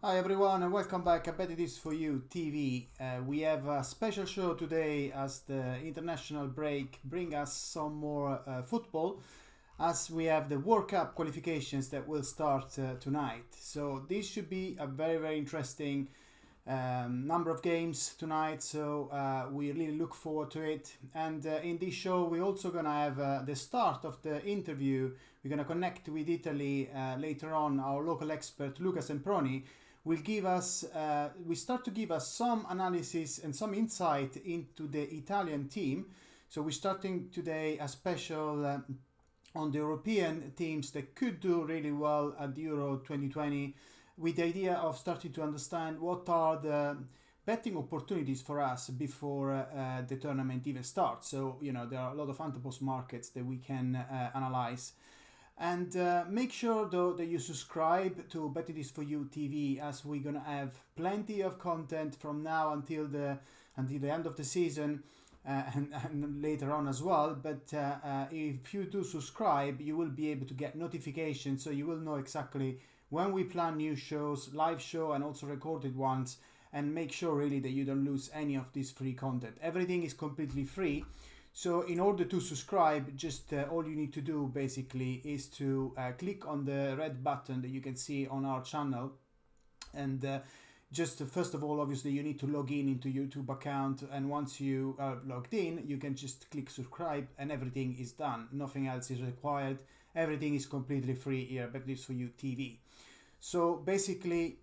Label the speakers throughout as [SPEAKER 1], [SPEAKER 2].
[SPEAKER 1] Hi everyone and welcome back. I bet it is for you TV. We have a special show today as the international break bring us some more football, as we have the World Cup qualifications that will start tonight. So this should be a very interesting number of games tonight, so we really look forward to it. And in this show we're also gonna have the start of the interview. We're gonna connect with Italy later on. Our local expert Luca Semproni will give us start to give us some analysis and some insight into the Italian team. So we're starting today a special on the European teams that could do really well at the Euro 2020, with the idea of starting to understand what are the betting opportunities for us before the tournament even starts. So, you know, there are a lot of ante-post markets that we can analyze. And make sure though that you subscribe to Bet It Is For You TV, as we're gonna have plenty of content from now until the end of the season and later on as well. But if you do subscribe, you will be able to get notifications, so you will know exactly when we plan new shows, live show and also recorded ones, and make sure really that you don't lose any of this free content. Everything is completely free. So in order to subscribe, just all you need to do basically is to click on the red button that you can see on our channel. And just first of all, obviously you need to log in into YouTube account. And once you are logged in, you can just click subscribe and everything is done. Nothing else is required. Everything is completely free here, but this for you TV. So basically,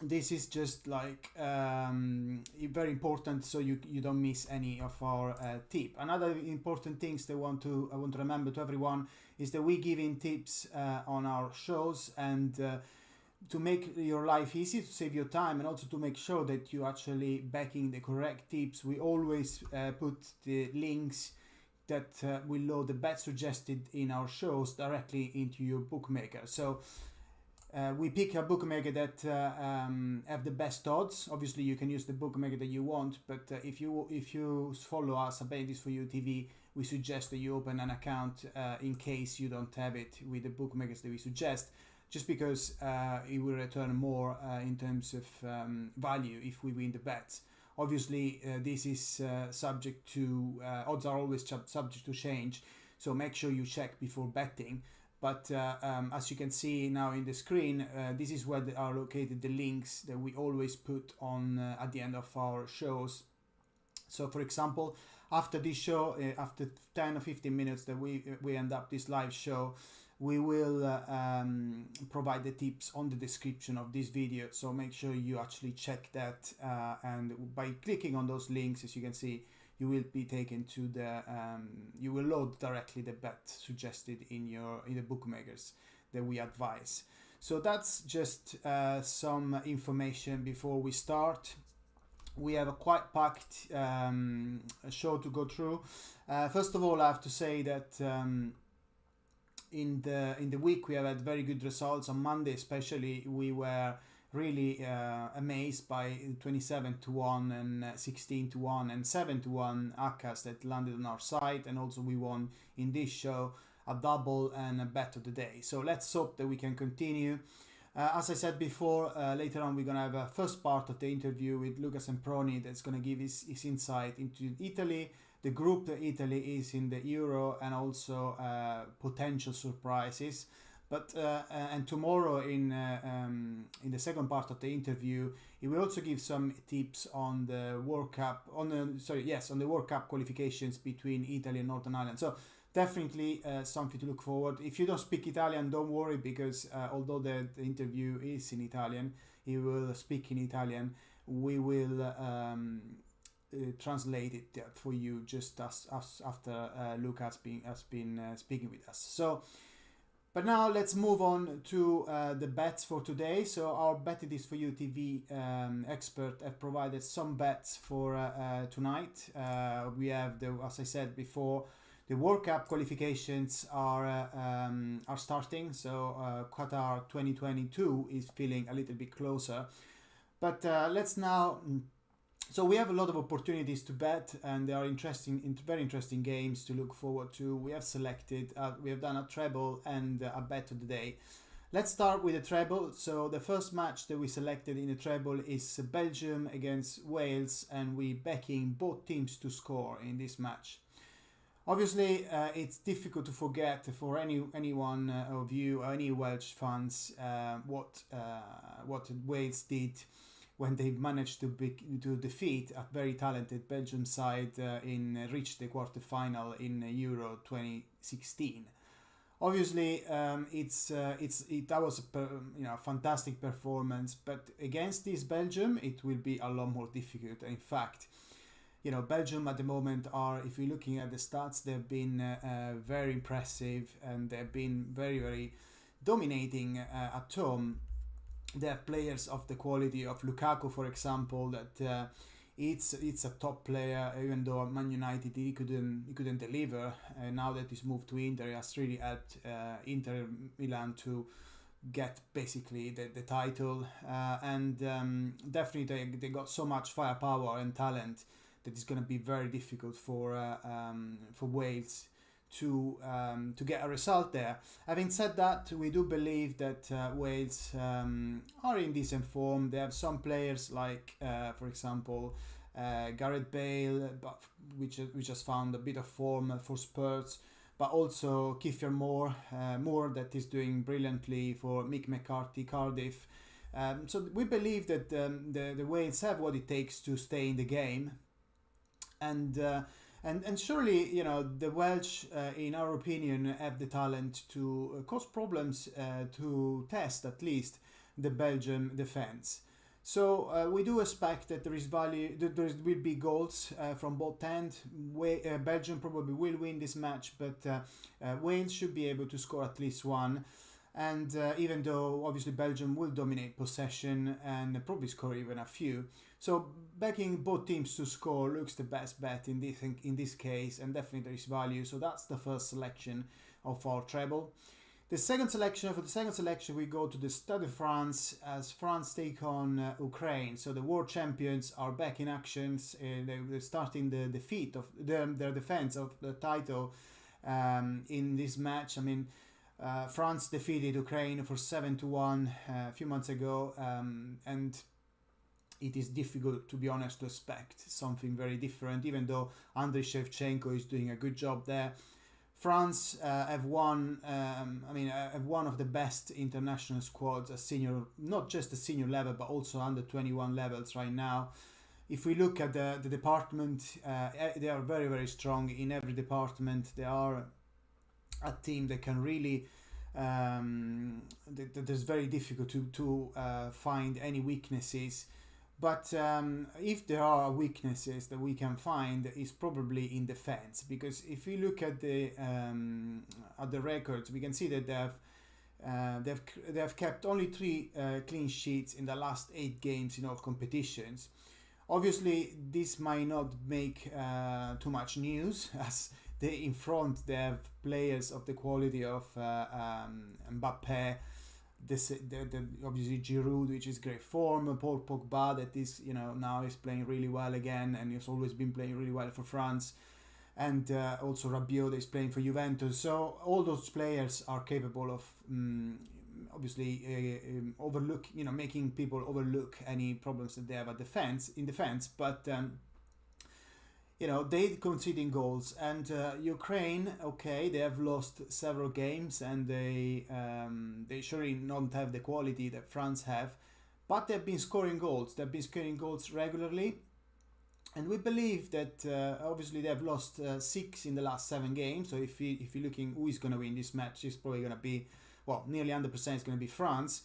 [SPEAKER 1] this is just like very important, so you don't miss any of our tip. Another important things that I want to remember to everyone is that we give in tips on our shows, and to make your life easy, to save your time, and also to make sure that you actually backing the correct tips, we always put the links that will load the bet suggested in our shows directly into your bookmaker. So we pick a bookmaker that have the best odds. Obviously, you can use the bookmaker that you want, but if you follow us, I Bet This For You TV, we suggest that you open an account in case you don't have it with the bookmakers that we suggest, just because it will return more in terms of value if we win the bets. Obviously, this is subject to odds are always subject to change, so make sure you check before betting. But as you can see now in the screen, this is where are located the links that we always put on at the end of our shows. So for example, after this show, after 10 or 15 minutes that we end up this live show, we will provide the tips on the description of this video. So make sure you actually check that, and by clicking on those links, as you can see, you will be taken to the you will load directly the bet suggested in the bookmakers that we advise. So that's just some information before we start. We have a quite packed show to go through. First of all, I have to say that in the week we have had very good results. On Monday especially, we were really amazed by 27-1 and 16-1 and 7-1 Accas that landed on our side, and also we won in this show a double and a bet of the day. So let's hope that we can continue. As I said before, later on we're gonna have a first part of the interview with Luca Semproni that's gonna give his insight into Italy, the group that Italy is in the Euro, and also potential surprises. But and tomorrow in the second part of the interview, he will also give some tips on the World Cup, on the World Cup qualifications between Italy and Northern Ireland. So definitely something to look forward. If you don't speak Italian, don't worry, because although the interview is in Italian, he will speak in Italian. We will translate it for you just as after Luca has been speaking with us. So. But now let's move on to the bets for today. So our Bet It Is For You TV expert have provided some bets for tonight. We have, as I said before, the World Cup qualifications are starting. So Qatar 2022 is feeling a little bit closer. But let's now. So we have a lot of opportunities to bet, and there are very interesting games to look forward to. We have selected, we have done a treble and a bet of the day. Let's start with the treble. So the first match that we selected in the treble is Belgium against Wales, and we backing both teams to score in this match. Obviously, it's difficult to forget for anyone of you or any Welsh fans what Wales did when they managed to defeat a very talented Belgium side in reach the quarter-final in Euro 2016. Obviously, that was a fantastic performance, but against this Belgium, it will be a lot more difficult. In fact, Belgium at the moment are, if you're looking at the stats, they've been very impressive, and they've been very, very dominating at home. They have players of the quality of Lukaku, for example, that it's a top player. Even though at Man United he couldn't deliver, now that he's moved to Inter, he has really helped Inter Milan to get basically the title, and definitely they got so much firepower and talent that it's going to be very difficult for Wales to get a result there. Having said that, we do believe that Wales are in decent form. They have some players like, for example, Gareth Bale, which has found a bit of form for Spurs, but also Kiefer Moore that is doing brilliantly for Mick McCarthy Cardiff. So we believe that the Wales have what it takes to stay in the game. And surely, the Welsh, in our opinion, have the talent to cause problems, to test at least the Belgium defense. So we do expect that there will be goals from both ends. Belgium probably will win this match, but Wales should be able to score at least one. And even though obviously Belgium will dominate possession and probably score even a few, so backing both teams to score looks the best bet in this case, and definitely there is value. So that's the first selection of our treble. For the second selection, we go to the Stade de France as France take on Ukraine. So the world champions are back in action. They're starting the defeat of their defense of the title in this match. I mean, France defeated Ukraine for 7-1 a few months ago, and it is difficult, to be honest, to expect something very different, even though Andriy Shevchenko is doing a good job there. France have won one of the best international squads at senior, not just the senior level, but also under 21 levels right now. If we look at the department, they are very, very strong in every department. They are a team that can really that is very difficult to find any weaknesses. But if there are weaknesses that we can find, is probably in defense, because if we look at the records, we can see that they have kept only 3 clean sheets in the last 8 games in all competitions. Obviously, this might not make too much news, as in front they have players of the quality of Mbappe. Obviously Giroud, which is great form, Paul Pogba, that is now is playing really well again, and he's always been playing really well for France, and also Rabiot is playing for Juventus. So all those players are capable of making people overlook any problems that they have in defense, but they conceding goals, and Ukraine, okay, they have lost several games, and they surely don't have the quality that France have, but they've been scoring goals. They've been scoring goals regularly, and we believe that obviously they've lost 6 in the last 7 games. So if you're looking who is going to win this match, it's probably going to be, nearly 100% is going to be France.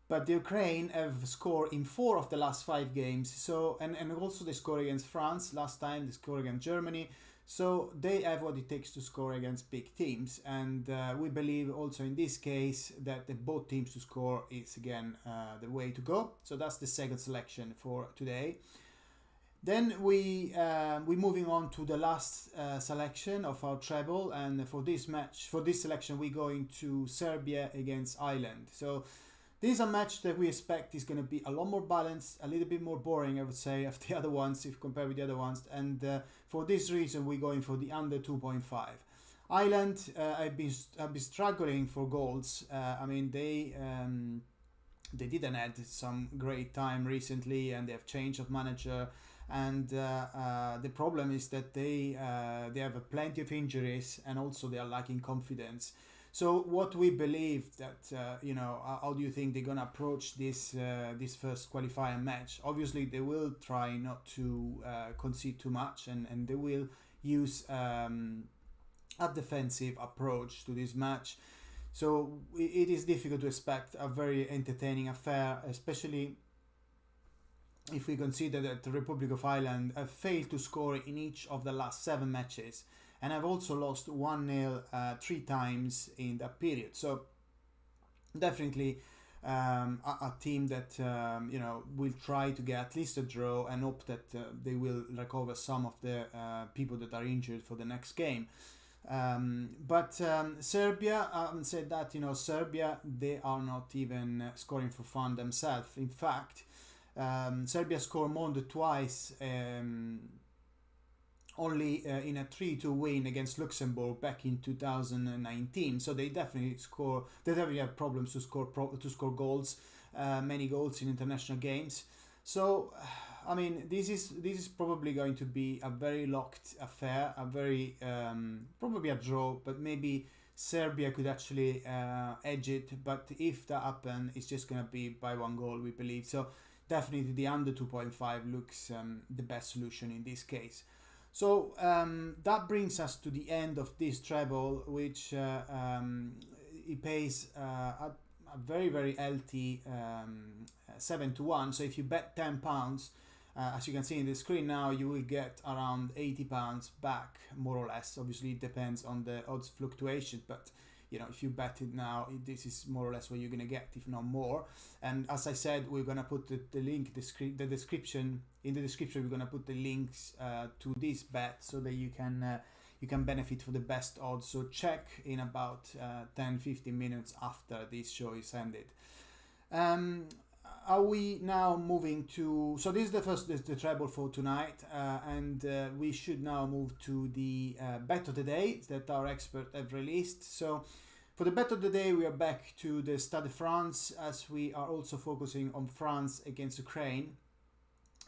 [SPEAKER 1] But the Ukraine have scored in 4 of the last 5 games. So and also they scored against France last time. They scored against Germany. So they have what it takes to score against big teams. And we believe also in this case that both teams to score is again the way to go. So that's the second selection for today. Then we moving on to the last selection of our treble, and for this selection we're going to Serbia against Ireland. So this is a match that we expect is going to be a lot more balanced, a little bit more boring, I would say, of the other ones if compared with the other ones. And for this reason, we're going for the under 2.5. Ireland have been struggling for goals. I mean, they didn't had some great time recently, and they have change of manager. And the problem is that they have plenty of injuries, and also they are lacking confidence. So what we believe that how do you think they're gonna approach this first qualifier match? Obviously, they will try not to concede too much, and they will use a defensive approach to this match. So it is difficult to expect a very entertaining affair, especially if we consider that the Republic of Ireland have failed to score in each of the last 7 matches and have also lost 1-0 3 times in that period. So definitely a team that will try to get at least a draw and hope that they will recover some of the people that are injured for the next game. But Serbia, I haven't said that, Serbia, they are not even scoring for fun themselves. In fact, Serbia scored more than twice, only in a 3-2 win against Luxembourg back in 2019. So they definitely have problems to score goals, many goals in international games. So I mean, this is probably going to be a very locked affair, a very probably a draw, but maybe Serbia could actually edge it. But if that happens, it's just going to be by 1 goal, we believe. So definitely the under 2.5 looks the best solution in this case. So that brings us to the end of this treble, which it pays a very, very healthy 7-1. So if you bet £10, as you can see in the screen now, you will get around £80 back, more or less. Obviously, it depends on the odds fluctuation, but if you bet it now, this is more or less what you're going to get, if not more. And as I said, we're going to put the link, the description. In the description, we're going to put the links to this bet so that you can benefit for the best odds. So check in about 10-15 minutes after this show is ended. Are we now moving to... So this is the treble for tonight, and we should now move to the bet of the day that our expert have released. So for the bet of the day, we are back to the Stade de France, as we are also focusing on France against Ukraine.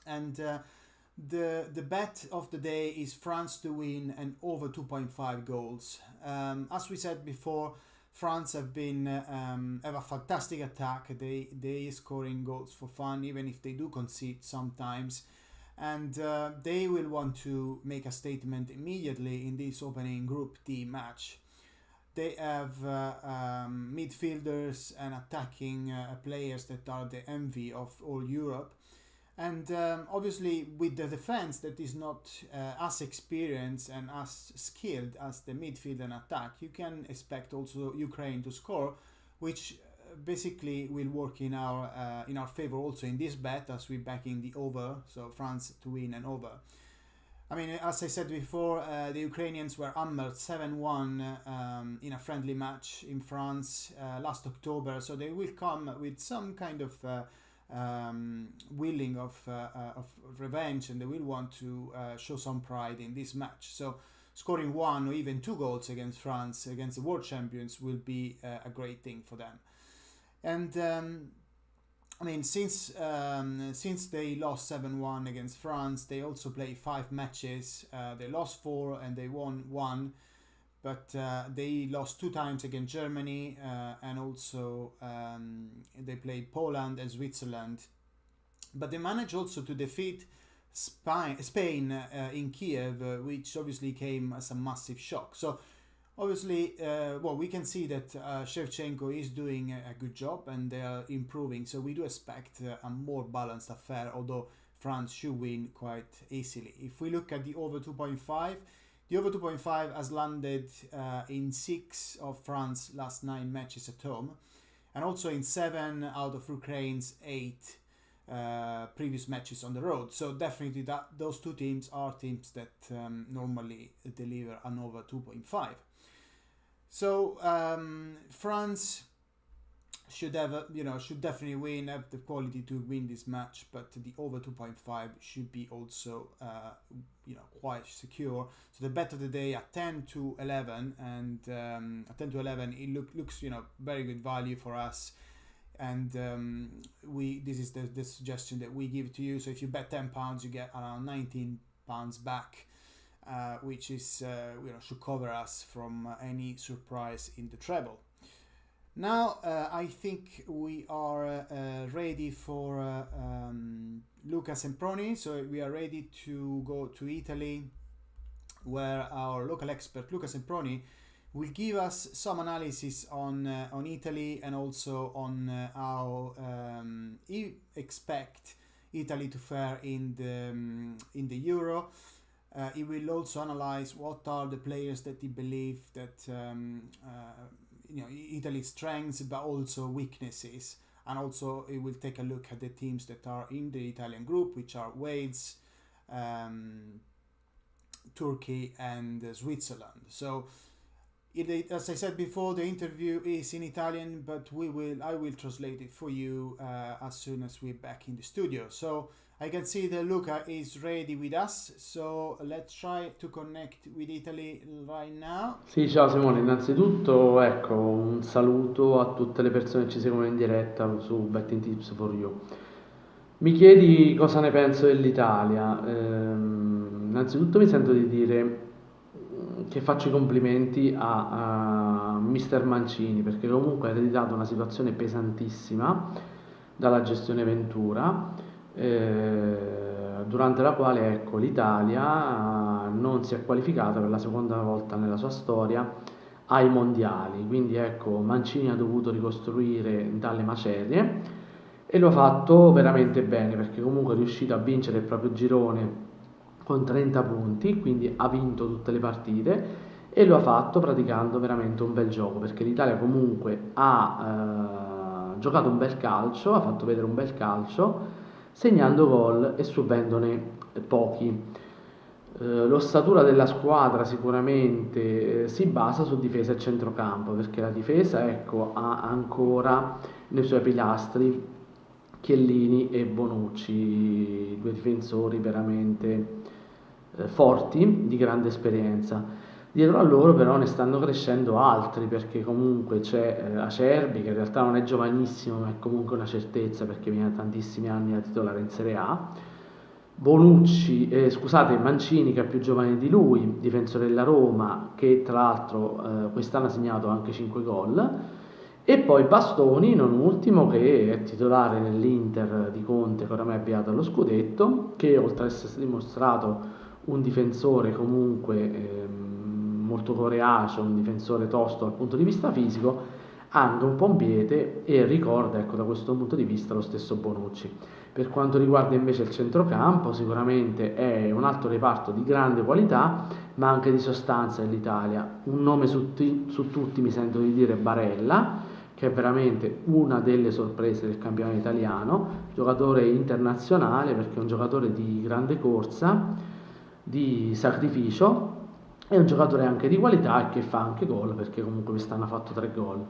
[SPEAKER 1] And the bet of the day is France to win and over 2.5 goals. As we said before, France have a fantastic attack. They scoring goals for fun, even if they do concede sometimes, and they will want to make a statement immediately in this opening Group D match. They have midfielders and attacking players that are the envy of all Europe. And obviously, with the defense that is not as experienced and as skilled as the midfield and attack, you can expect also Ukraine to score, which basically will work in our favor also in this bet, as we're backing the over, so France to win and over. I mean, as I said before, the Ukrainians were hammered 7-1 in a friendly match in France last October, so they will come with some kind of willing of revenge, and they will want to show some pride in this match. So scoring 1 or even 2 goals against France, against the world champions, will be a great thing for them. And I mean, since they lost 7-1 against France, they also played 5 matches. They lost 4 and they won 1. But they lost 2 times against Germany, and also they played Poland and Switzerland. But they managed also to defeat Spain in Kiev, which obviously came as a massive shock. So obviously, we can see that Shevchenko is doing a good job and they are improving. So we do expect a more balanced affair, although France should win quite easily. If we look at the over 2.5, the over 2.5 has landed in 6 of France's last 9 matches at home, and also in 7 out of Ukraine's 8 previous matches on the road. So definitely those 2 teams are teams that normally deliver an over 2.5. So France should have should definitely win, have the quality to win this match, but the over 2.5 should be also quite secure. So the bet of the day at 10 to 11, and at 10 to 11 it looks very good value for us. And this is the suggestion that we give to you. So if you bet £10, you get around £19 back, which is should cover us from any surprise in the treble. Now I think we are ready for Luca Semproni. So we are ready to go to Italy, where our local expert Luca Semproni will give us some analysis on Italy, and also on how he expect Italy to fare in the Euro. He will also analyze what are the players that he believe that Italy's strengths, but also weaknesses. And also he will take a look at the teams that are in the Italian group, which are Wales, Turkey and Switzerland. So as I said before, the interview is in Italian, but I will translate it for you as soon as we're back in the studio. So I can see that Luca is ready with us, so let's try to connect with Italy right now.
[SPEAKER 2] Sì, ciao Simone, innanzitutto ecco un saluto a tutte le persone che ci seguono in diretta su Betting Tips for You. Mi chiedi cosa ne penso dell'Italia? Innanzitutto mi sento di dire che faccio i complimenti a Mister Mancini, perché comunque ha ereditato una situazione pesantissima dalla gestione Ventura, durante la quale ecco, l'Italia non si è qualificata per la seconda volta nella sua storia ai mondiali. Quindi ecco, Mancini ha dovuto ricostruire dalle macerie e lo ha fatto veramente bene, perché comunque è riuscito a vincere il proprio girone con 30 punti, quindi ha vinto tutte le partite e lo ha fatto praticando veramente un bel gioco, perché l'Italia comunque ha giocato un bel calcio, ha fatto vedere un bel calcio, segnando gol e subendone pochi. L'ossatura della squadra sicuramente si basa su difesa e centrocampo, perché la difesa ecco, ha ancora nei suoi pilastri Chiellini e Bonucci, due difensori veramente forti, di grande esperienza. Dietro a loro però ne stanno crescendo altri, perché comunque c'è Acerbi, che in realtà non è giovanissimo ma è comunque una certezza, perché viene da tantissimi anni a titolare in Serie A. Mancini, che è più giovane di lui, difensore della Roma, che tra l'altro quest'anno ha segnato anche 5 gol. E poi Bastoni, non ultimo, che è titolare nell'Inter di Conte, che oramai è avviato allo scudetto, che oltre ad essere dimostrato un difensore comunque molto coriaceo, un difensore tosto dal punto di vista fisico, ha anche un po' un piede e ricorda ecco, da questo punto di vista lo stesso Bonucci. Per quanto riguarda invece il centrocampo, sicuramente è un altro reparto di grande qualità, ma anche di sostanza dell'Italia. Un nome su tutti mi sento di dire Barella, che è veramente una delle sorprese del campionato italiano, giocatore internazionale perché è un giocatore di grande corsa, di sacrificio, è un giocatore anche di qualità e che fa anche gol, perché comunque quest'anno ha fatto 3 gol.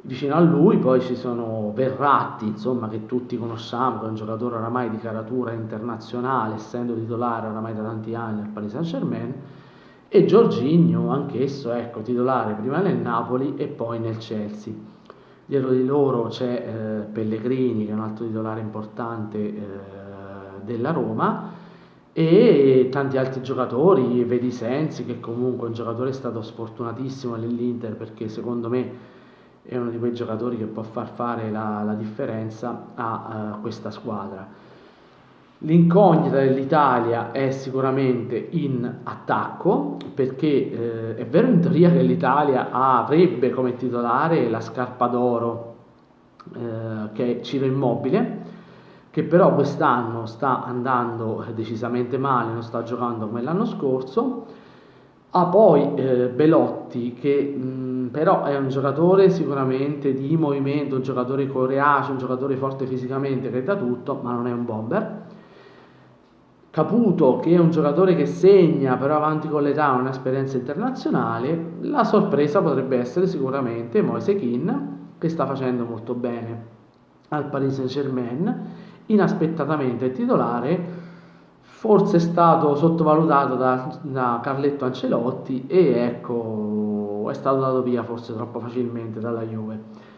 [SPEAKER 2] Vicino a lui poi ci sono Verratti, insomma, che tutti conosciamo, che è un giocatore oramai di caratura internazionale, essendo titolare oramai da tanti anni al Paris Saint-Germain, e Jorginho, anch'esso, ecco, titolare prima nel Napoli e poi nel Chelsea. Dietro di loro c'è Pellegrini, che è un altro titolare importante della Roma, e tanti altri giocatori, vedi Sensi, che comunque è un giocatore è stato sfortunatissimo nell'Inter, perché secondo me è uno di quei giocatori che può far fare la differenza a questa squadra. L'incognita dell'Italia è sicuramente in attacco, perché è vero in teoria che l'Italia avrebbe come titolare la scarpa d'oro, che è Ciro Immobile, che però quest'anno sta andando decisamente male, non sta giocando come l'anno scorso. Ha poi Belotti, che però è un giocatore sicuramente di movimento, un giocatore coreace, un giocatore forte fisicamente, che dà tutto, ma non è un bomber. Caputo, che è un giocatore che segna, però avanti con l'età, non ha esperienza internazionale. La sorpresa potrebbe essere sicuramente Moise Kean, che sta facendo molto bene al Paris Saint-Germain, inaspettatamente è titolare, forse è stato sottovalutato da Carletto Ancelotti e ecco, è stato dato via forse troppo facilmente dalla Juve.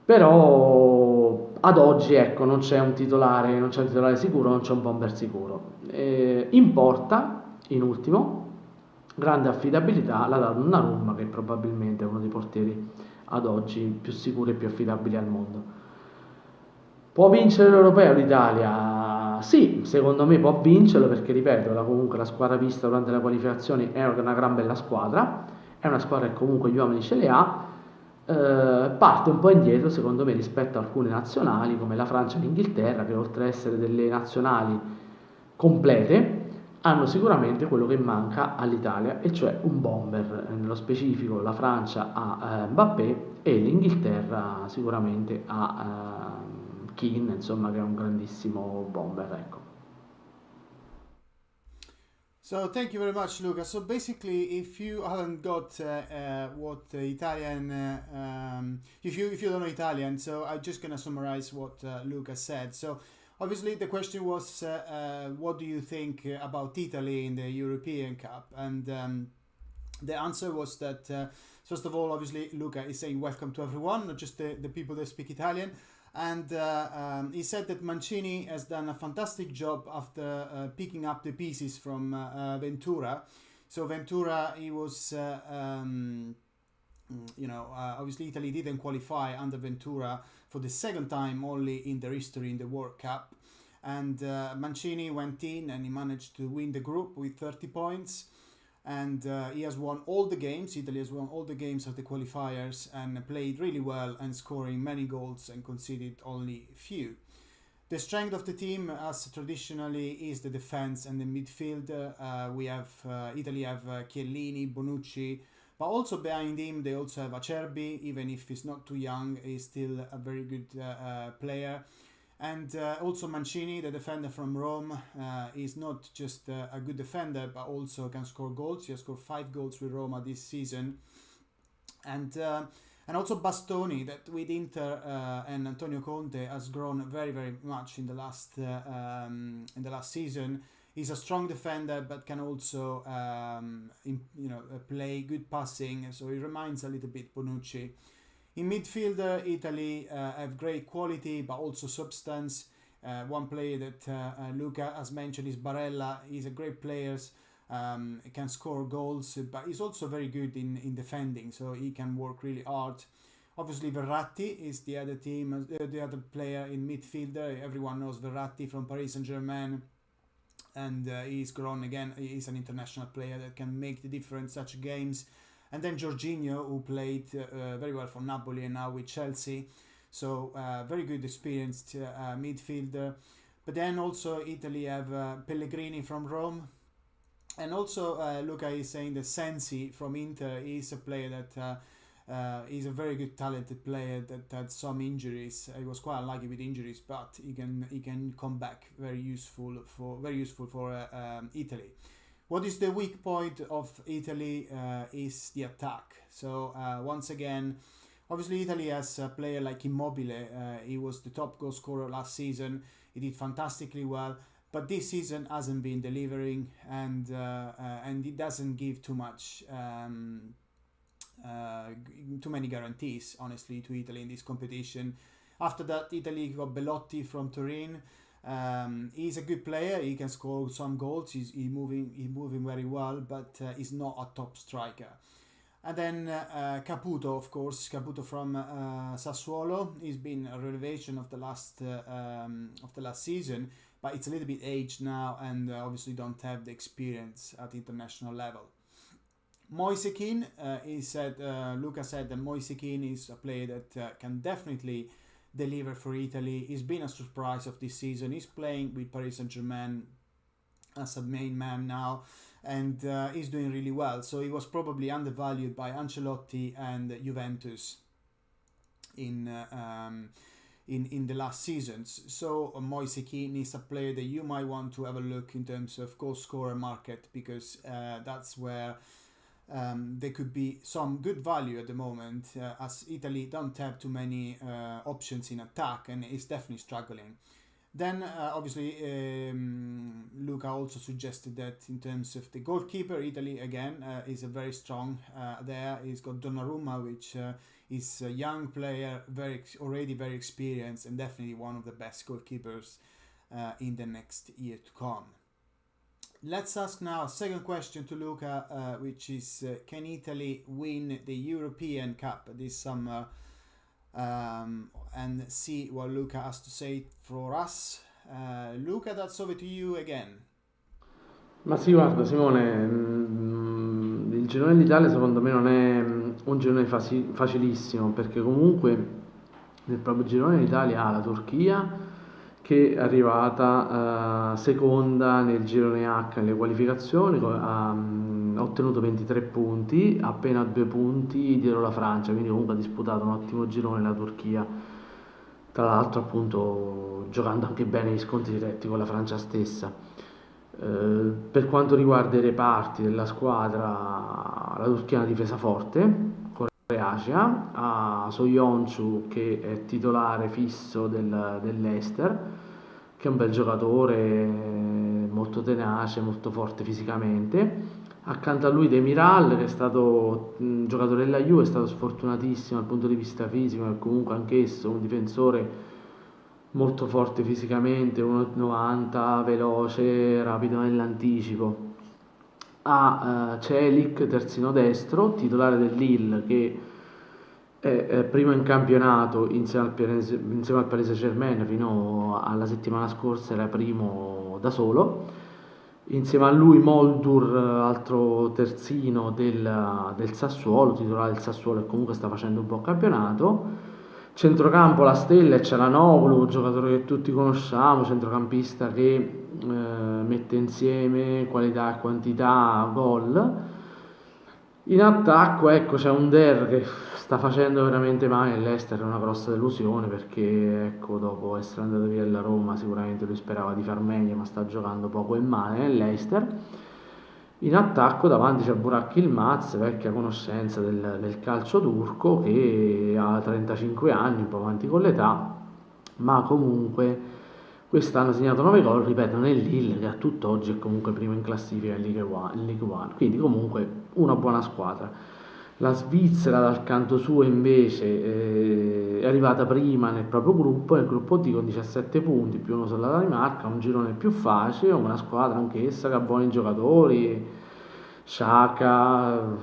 [SPEAKER 2] Però ad oggi ecco, non c'è un titolare sicuro, non c'è un bomber sicuro. In porta, in ultimo, grande affidabilità la dà Donnarumma, che probabilmente è uno dei portieri ad oggi più sicuri e più affidabili al mondo. Può vincere l'Europeo l'Italia? Sì, secondo me può vincerlo perché, ripeto, comunque la squadra vista durante la qualificazione è una gran bella squadra, è una squadra che comunque gli uomini ce li ha, parte un po' indietro secondo me rispetto a alcune nazionali come la Francia e l'Inghilterra, che oltre ad essere delle nazionali complete hanno sicuramente quello che manca all'Italia, e cioè un bomber. Nello specifico la Francia ha Mbappé e l'Inghilterra sicuramente ha Keane, insomma, che è un grandissimo bomber, ecco.
[SPEAKER 1] So thank you very much, Luca. So basically, if you haven't got what the Italian, if you don't know Italian, so I'm just gonna summarize what Luca said. So obviously the question was, what do you think about Italy in the European Cup? And the answer was that first of all, obviously Luca is saying welcome to everyone, not just the people that speak Italian. And he said that Mancini has done a fantastic job after picking up the pieces from Ventura. So Ventura, he was, obviously Italy didn't qualify under Ventura for the second time only in their history in the World Cup. And Mancini went in and he managed to win the group with 30 points. And he has won all the games. Italy has won all the games of the qualifiers and played really well and scoring many goals and conceded only few. The strength of the team, as traditionally, is the defense and the midfield. We have Italy have Chiellini, Bonucci, but also behind him they also have Acerbi. Even if he's not too young, he's still a very good player. And also Mancini, the defender from Rome, is not just a good defender, but also can score goals. He has scored 5 goals with Roma this season. And also Bastoni, that with Inter and Antonio Conte has grown very, very much in the last season. He's a strong defender, but can also play good passing. So he reminds a little bit Bonucci. In midfield, Italy have great quality, but also substance. One player that Luca has mentioned is Barella. He's a great player. He can score goals, but he's also very good in defending, so he can work really hard. Obviously, Verratti is the other player in midfield. Everyone knows Verratti from Paris Saint-Germain, and he's grown again. He's an international player that can make the difference in such games. And then Jorginho, who played very well for Napoli and now with Chelsea. So very good experienced midfielder. But then also Italy have Pellegrini from Rome. And also Luca is saying that Sensi from Inter is a player that is a very good talented player that had some injuries. He was quite unlucky with injuries, but he can come back very useful for Italy. What is the weak point of Italy is the attack. So once again, obviously Italy has a player like Immobile. He was the top goal scorer last season. He did fantastically well, but this season hasn't been delivering, and it doesn't give too many guarantees, honestly, to Italy in this competition. After that, Italy got Belotti from Turin. He's a good player. He can score some goals. He's moving very well, but he's not a top striker. And then Caputo, of course, Caputo from Sassuolo. He's been a revelation of the last season, but it's a little bit aged now, and obviously don't have the experience at international level. Moise Kean, Luca said that Moise Kean is a player that can definitely deliver for Italy. He's been a surprise of this season. He's playing with Paris Saint-Germain as a main man now, and he's doing really well. So he was probably undervalued by Ancelotti and Juventus in the last seasons. So Moise Kean is a player that you might want to have a look in terms of goal scorer market, because that's where there could be some good value at the moment, as Italy don't have too many options in attack and is definitely struggling. Then obviously Luca also suggested that in terms of the goalkeeper, Italy again is a very strong there. He's got Donnarumma, which is a young player, already very experienced, and definitely one of the best goalkeepers in the next year to come. Let's ask now a second question to Luca, which is can Italy win the European Cup this summer? And see what Luca has to say for us. Luca, that's over to you again.
[SPEAKER 2] Ma sì, guarda Simone, il girone d'Italia secondo me non è un girone facilissimo, perché comunque nel proprio girone d'Italia ha la Turchia che è arrivata seconda nel girone H nelle qualificazioni, ha ottenuto 23 punti, appena 2 punti dietro la Francia, quindi comunque ha disputato un ottimo girone la Turchia, tra l'altro appunto giocando anche bene gli scontri diretti con la Francia stessa. Per quanto riguarda i reparti della squadra, la Turchia è una difesa forte, con Asia, ha Soyuncu che è titolare fisso dell'Ester, che è un bel giocatore, molto tenace, molto forte fisicamente. Accanto a lui Demiral, che è stato un giocatore della Juve, è stato sfortunatissimo dal punto di vista fisico, e comunque anch'esso un difensore molto forte fisicamente, 1,90, veloce, rapido nell'anticipo. Ha Celik, terzino destro, titolare del Lille, che è primo in campionato insieme al Paris Saint-Germain, fino alla settimana scorsa era primo da solo. Insieme a lui Moldur, altro terzino del Sassuolo, titolare del Sassuolo, e comunque sta facendo un buon campionato. Centrocampo la stella è Çalhanoğlu, giocatore che tutti conosciamo, centrocampista che mette insieme qualità e quantità, gol. In attacco ecco c'è un Der che sta facendo veramente male, l'Ester è una grossa delusione, perché ecco, dopo essere andato via dalla Roma sicuramente lui sperava di far meglio, ma sta giocando poco e male nell'Ester. In attacco davanti c'è Burak Yilmaz, vecchia conoscenza del calcio turco, che ha 35 anni, un po' avanti con l'età, ma comunque quest'anno ha segnato 9 gol, ripeto, nel Lille, che a tutt'oggi è comunque primo in classifica in Ligue 1, quindi comunque una buona squadra. La Svizzera dal canto suo invece è arrivata prima nel proprio gruppo, nel gruppo D, con 17 punti, più uno sulla Danimarca, un girone più facile, una squadra anch'essa che ha buoni giocatori, Xhaka,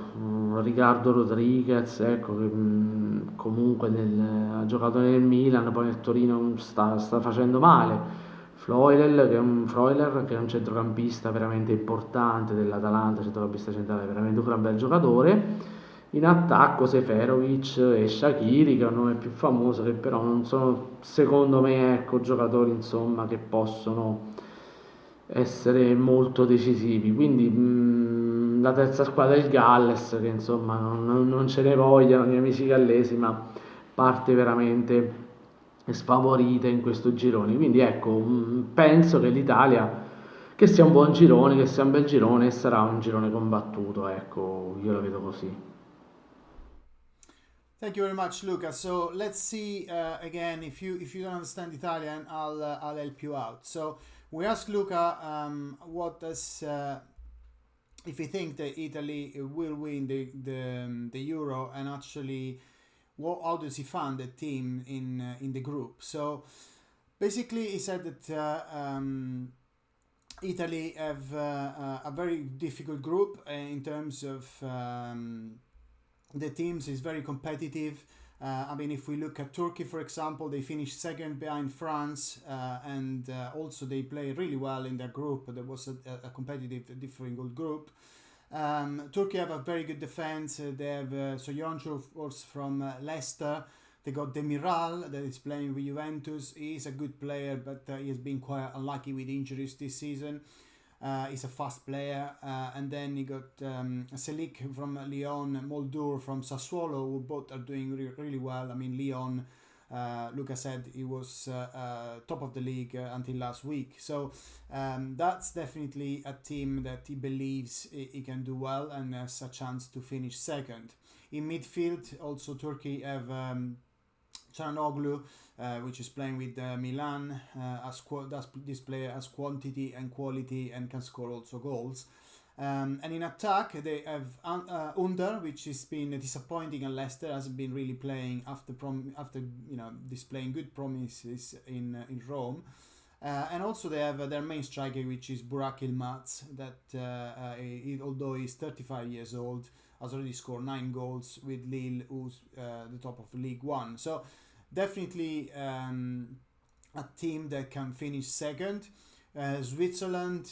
[SPEAKER 2] Ricardo Rodriguez, ecco, che comunque ha giocato nel Milan, poi nel Torino sta facendo male. Freuler, che è un centrocampista veramente importante dell'Atalanta, centrocampista centrale, veramente un gran bel giocatore. In attacco Seferovic e Shaqiri, che è un nome più famoso, che però non sono, secondo me, ecco, giocatori insomma che possono essere molto decisivi. Quindi la terza squadra è il Galles, che insomma non ce ne vogliono gli amici gallesi, ma parte veramente sfavorita in questo girone. Quindi ecco, penso che l'Italia, che sia un buon girone, che sia un bel girone, e sarà un girone combattuto, ecco, io lo vedo così.
[SPEAKER 1] Thank you very much, Luca. So let's see again. If you don't understand Italian, I'll help you out. So we asked Luca what does if he think that Italy will win the Euro, and actually how does he find the team in the group. So basically he said that Italy have a very difficult group in terms of the teams is very competitive. I mean, if we look at Turkey, for example, they finished second behind France, and also they play really well in their group. There was a competitive, difficult group. Turkey have a very good defense. They have Soyuncu, of course, from Leicester. They got Demiral that is playing with Juventus. He is a good player, but he has been quite unlucky with injuries this season. He's a fast player. And then you got Selik from Lyon, Moldur from Sassuolo, who both are doing really well. I mean, Lyon Luca said he was top of the league until last week. So that's definitely a team that he believes he can do well and has a chance to finish second. In midfield, also Turkey have Çalhanoğlu, which is playing with Milan. This player has quantity and quality and can score also goals. And in attack, they have Under, which has been disappointing, and Leicester hasn't been really playing after displaying good promises in Rome. And also they have their main striker, which is Burak Yilmaz, that although he's 35 years old, has already scored 9 goals with Lille, who's the top of League One. So definitely a team that can finish second. Switzerland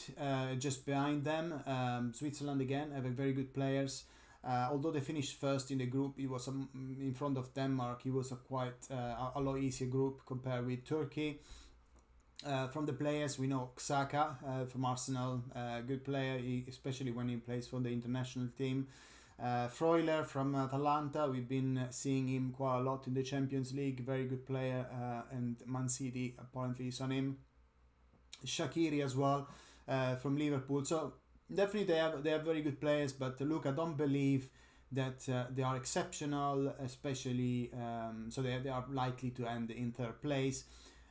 [SPEAKER 1] just behind them. Switzerland again have very good players. Although they finished first in the group, it was in front of Denmark. It was a lot easier group compared with Turkey. From the players, we know Acca from Arsenal, good player, especially when he plays for the international team. Freuler from Atalanta, we've been seeing him quite a lot in the Champions League, very good player, and Man City apparently is on him. Shaqiri as well from Liverpool. So definitely they have very good players, but Luca don't believe that they are exceptional, especially so they are likely to end in third place.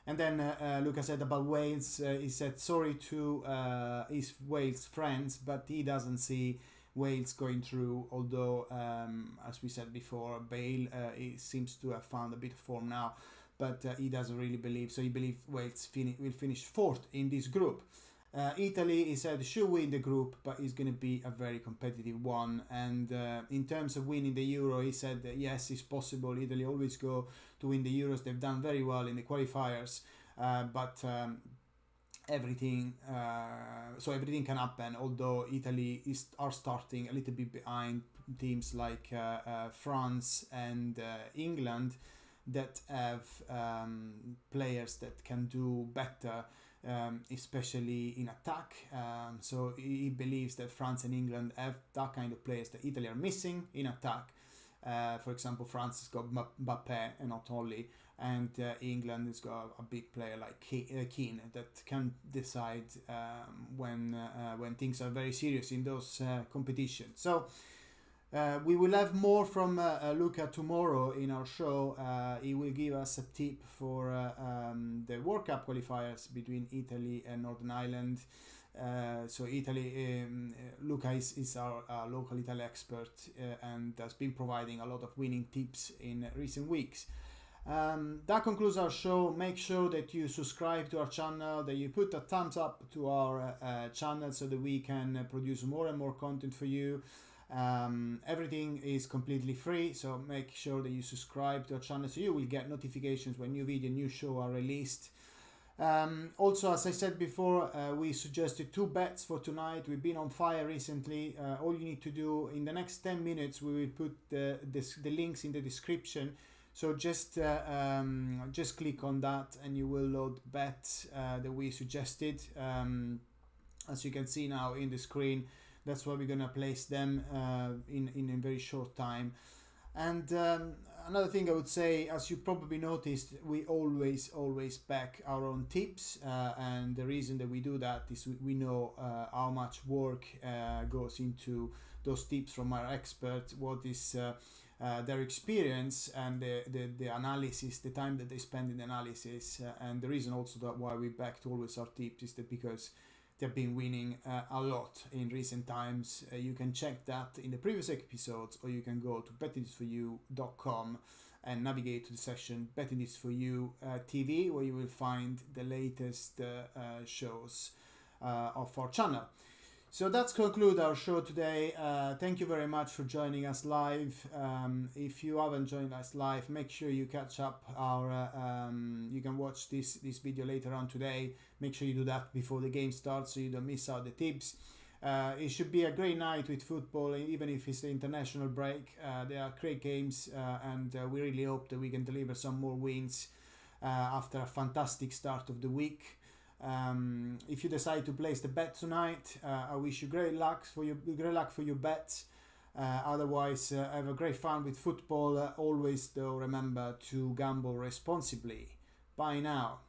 [SPEAKER 1] And then Luca said about Wales, he said sorry to his Wales friends, but he doesn't see Wales going through, although as we said before, Bale he seems to have found a bit of form now, but he doesn't really believe, so he believes Wales will finish fourth in this group. Italy, he said, should win the group, but it's going to be a very competitive one. And in terms of winning the Euro, he said that yes, it's possible. Italy always go to win the Euros. They've done very well in the qualifiers, but everything can happen. Although Italy are starting a little bit behind teams like France and England that have players that can do better, especially in attack. So he believes that France and England have that kind of players that Italy are missing in attack. For example, France has got Mbappé and not only, and England has got a big player like Keane that can decide when things are very serious in those competitions. So we will have more from Luca tomorrow in our show. He will give us a tip for the World Cup qualifiers between Italy and Northern Ireland. So Italy, Luca is our local Italy expert and has been providing a lot of winning tips in recent weeks. That concludes our show. Make sure that you subscribe to our channel, that you put a thumbs up to our channel so that we can produce more and more content for you. Everything is completely free, so make sure that you subscribe to our channel so you will get notifications when new video, new show are released. Also, as I said before, we suggested 2 bets for tonight. We've been on fire recently. All you need to do in the next 10 minutes, we will put the links in the description. So just click on that and you will load bets that we suggested. As you can see now in the screen, that's where we're gonna place them in a very short time. And another thing I would say, as you probably noticed, we always back our own tips, and the reason that we do that is we know how much work goes into those tips from our experts, what is their experience and the analysis, the time that they spend in the analysis, and the reason also that why we backed always our tips is that because they've been winning a lot in recent times. You can check that in the previous episodes, or you can go to bettingthisforyou.com and navigate to the section Betting This For You TV, where you will find the latest shows of our channel. So that's conclude our show today. Thank you very much for joining us live. If you haven't joined us live, make sure you catch up our you can watch this video later on today. Make sure you do that before the game starts so you don't miss out the tips. It should be a great night with football, even if it's the international break. There are great games, and we really hope that we can deliver some more wins after a fantastic start of the week. If you decide to place the bet tonight, I wish you great luck for your bets. Otherwise, have a great fun with football. Always, though, remember to gamble responsibly. Bye now.